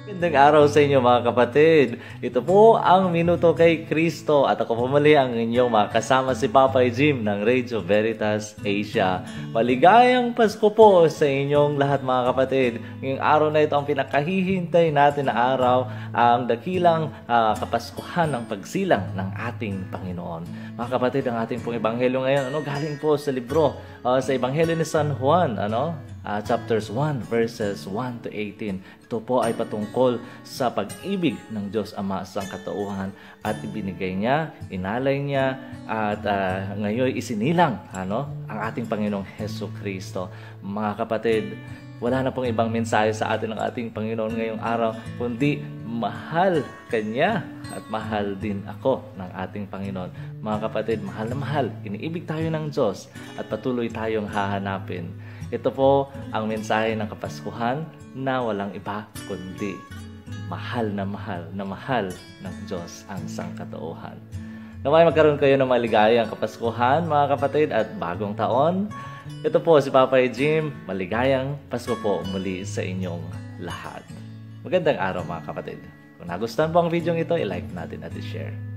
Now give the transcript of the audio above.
Magandang araw sa inyo mga kapatid. Ito po ang Minuto kay Kristo at ako po muli ang inyong makasama si Papay Jim ng Radio Veritas Asia. Maligayang Pasko po sa inyong lahat mga kapatid. Ngayong araw na ito ang pinakahihintay natin na araw, ang dakilang kapaskuhan ng pagsilang ng ating Panginoon. Mga kapatid, ang ating pong ebanghelyo ngayon, galing po sa libro sa Ebanghelyo ni San Juan, chapters 1 verses 1 to 18. Ito po ay patungkol sa pag-ibig ng Diyos Ama sa sangkatauhan at ibinigay niya, inalay niya at ngayon isinilang ang ating Panginoong Hesus Kristo. Mga kapatid, wala na pong ibang mensahe sa atin ng ating Panginoon ngayong araw kundi mahal Kanya at mahal din ako ng ating Panginoon. Mga kapatid, mahal na mahal, iniibig tayo ng Diyos at patuloy tayong hahanapin. Ito po ang mensahe ng Kapaskuhan na walang iba kundi mahal na mahal ng Diyos ang sangkatauhan. Naway magkaroon kayo ng maligayang Kapaskuhan mga kapatid at bagong taon. Ito po si Papay Jim. Maligayang Pasko po muli sa inyong lahat. Magandang araw mga kapatid. Kung nagustuhan po ang video ito, i-like natin at i-share.